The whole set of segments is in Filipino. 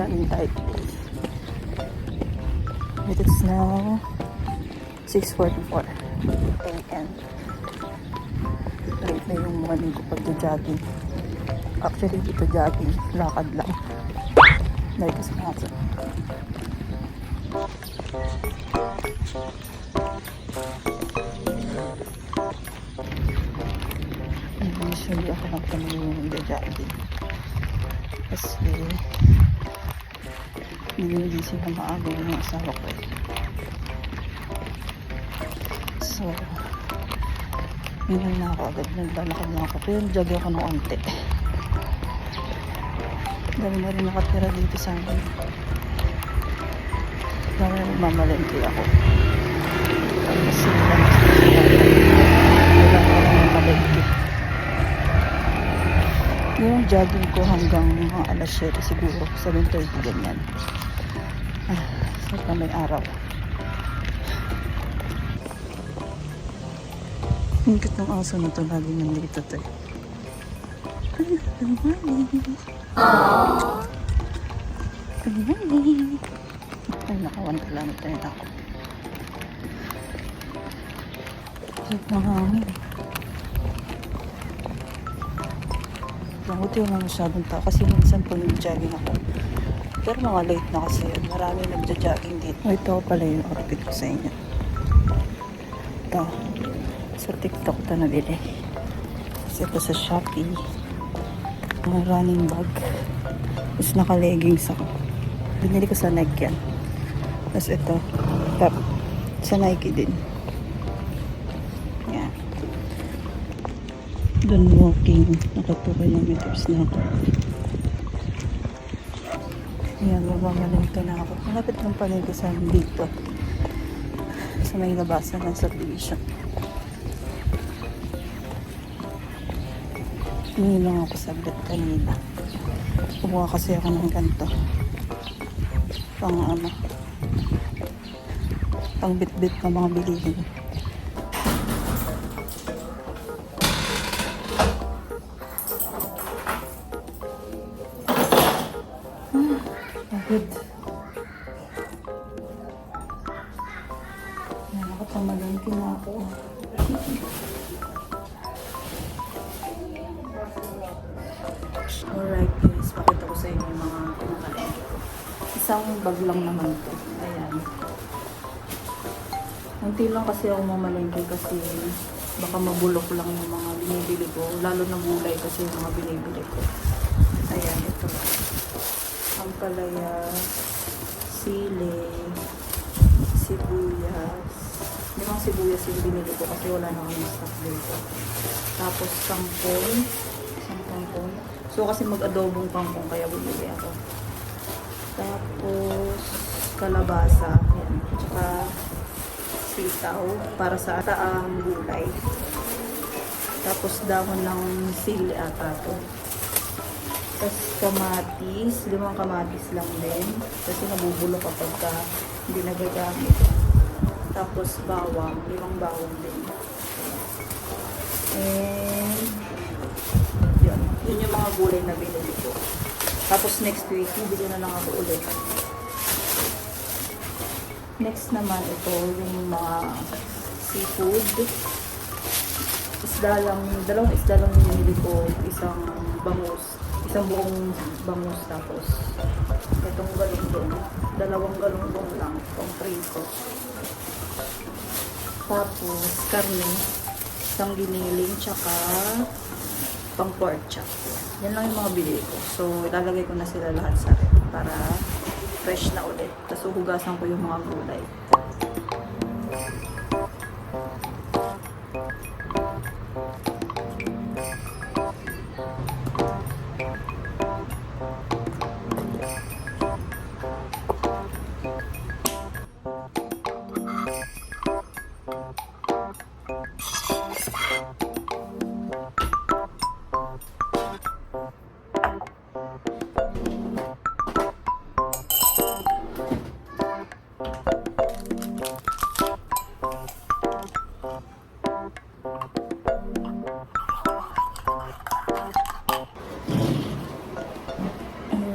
namin tayo. It is now 6:44 a.m. Late na yung morning ko pag-jogging. Actually, dito jogging, lakad lang. Dahil kasi nasa. Usually ako lang kami yung jogging. Kasi hindi sila maaga yung asawa ko. So, yun na ako agad. Naglalakad lang ako. Pero jog ako ng onte. Dahil na rin nakatira dito sa amin. Dahil mamalengke ako. Kasi wala ko mamalengke. Yung jogging ko hanggang mga alas 7 siguro. 7:30 ganyan. Saka may araw. Hingkit ng aso na ito. Lagi nandito ito. Good morning. Good morning. Ay, nakawan kilometer na ako. Hingkit ng hangin. Buti yung masyadong tao kasi minsan po nag-jogging ako. Pero mga late na kasi yun. Marami nag-jogging dito. Ito pala yung outfit ko sa inyo. Ito. Sa TikTok ito nabili. Kasi ito sa Shopee. Mga running bag. Tapos naka-leggings ako. Binili ko sa Nike yan. Tapos ito. Top. Sa Nike din. Yan. Doon walking. Naka 2 kilometers na ako. Ayan, mamalengke na ako. Malapit lang palengke sa dito. Sa may labasan ng subdivision. Hindi lang ako saglit kanina. Kumuha kasi ako ng ganito. Pang bit-bit ng mga bilihin. Pagod. Yan ako, pamalengke na ako. Alright guys, pakita ko sa inyo yung mga pinakalengke ko. Isang bag lang naman to. Ayan. Unti lang kasi ako mamalengke kasi baka mabulok lang yung mga binibili ko. Lalo na gulay kasi yung mga binibili ko. Ayan, ito. Ang palaya, sili, sibuyas. Yung sibuyas yung binili ko kasi wala na akong stock dito. Tapos kangkong. Isang kangkong. So kasi mag-adobong kangkong kaya bumili ako. Tapos kalabasa. Yan. Tsaka sitaw para sa taang gulay. Tapos dahon ng sili ata to. Tapos kamatis. 5 kamatis lang din. Kasi nabubulok kapag hindi nagagamit. Tapos bawang. 5 bawang din. And yun yung mga gulay na binili ko. Tapos next week, bibili na lang ako ulit. Next naman, ito yung mga seafood. Isda lang, dalawang isda lang yung binili ko. Isang bangus. Isang buong bangus. Tapos, itong galunggong. 2 galunggong lang. Itong prito. Tapos, karne. Isang giniling, tsaka pang pork chop. Yan lang yung mga binili ko. So, ilalagay ko na sila lahat sa ref para fresh na ulit. Tapos, hugasan ko yung mga gulay.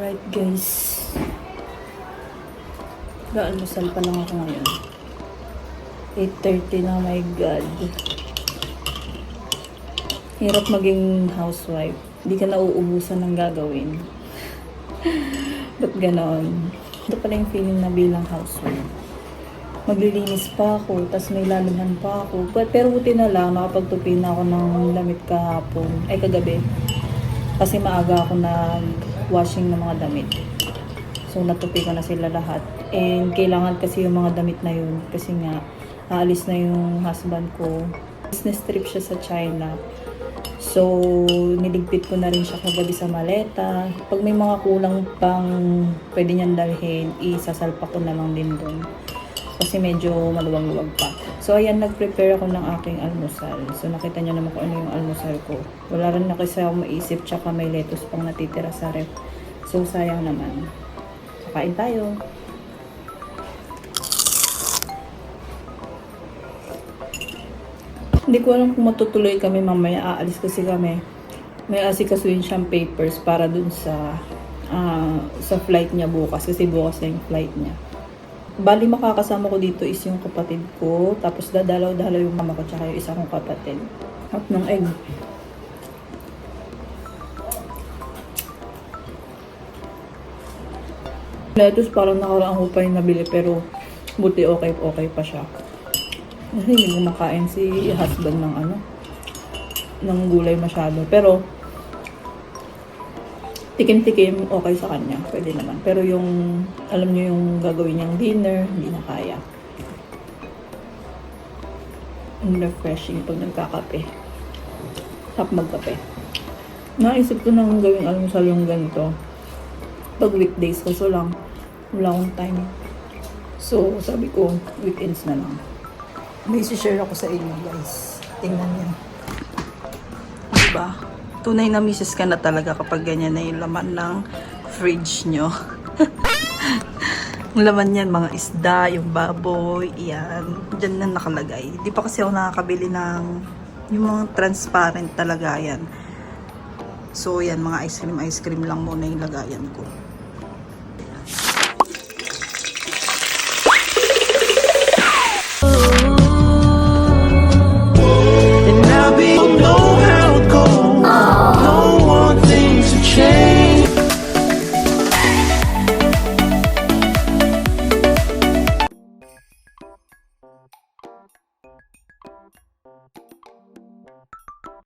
Alright guys, Gaalmusal pa lang ako ngayon. 8:30 na, my God. Hirap maging housewife. Hindi ka nauubusan ng gagawin. Ba't ganon? Ito pala yung feeling na bilang housewife. Maglilinis pa ako, tas may laluhan pa ako. Pero buti na lang, nakapagtupi na ako ng damit kahapon. Ay, kagabi. Kasi maaga ako nag-washing ng mga damit. So, natupi ko na sila lahat. And kailangan kasi yung mga damit na yun. Kasi nga, aalis na yung husband ko. Business trip siya sa China. So, niligpit ko na rin siya kagabi sa maleta. Pag may mga kulang pang pwede niyang dalhin, isasalpa ko na lang din doon. Kasi medyo maluwag-luwag pa. So, ayan, nag-prepare ako ng aking almusal. So, nakita niyo naman kung ano yung almusal ko. Wala rin na kasi ako maisip, tsaka may lettuce pang natitira sa ref. So, sayang naman. Kain tayo. Hindi ko alam kung matutuloy kami mamaya. Aalis kasi kami. May asikasuhin siyang papers para dun sa flight niya bukas. Kasi bukas na yung flight niya. Bali, makakasama ko dito is yung kapatid ko. Tapos dadalaw-dalaw yung mama ko tsaka yung isa kong kapatid. At ng egg. Lettuce parang nakaraan ko pa yung nabili pero buti okay pa siya. Kasi hindi kumakain si husband ng gulay masyado. Pero tikim-tikim okay sa kanya. Pwede naman. Pero yung, alam niyo yung gagawin niyang dinner, hindi na kaya. Ang refreshing pag nagkakape. Tap magkape. Naisip ko nang gawing almusal yung ganito. Pag weekdays kaso lang, wala akong time. So, sabi ko, weekends na lang. May share ako sa inyo, guys. Tingnan niyo. Diba? Tunay na misis ka na talaga kapag ganyan na yung laman ng fridge nyo. Yung laman yan, mga isda, yung baboy, yan. Diyan na nakalagay. Di pa kasi ako nakakabili ng yung mga transparent talaga yan. So, yan, mga ice cream lang muna yung lagayan ko.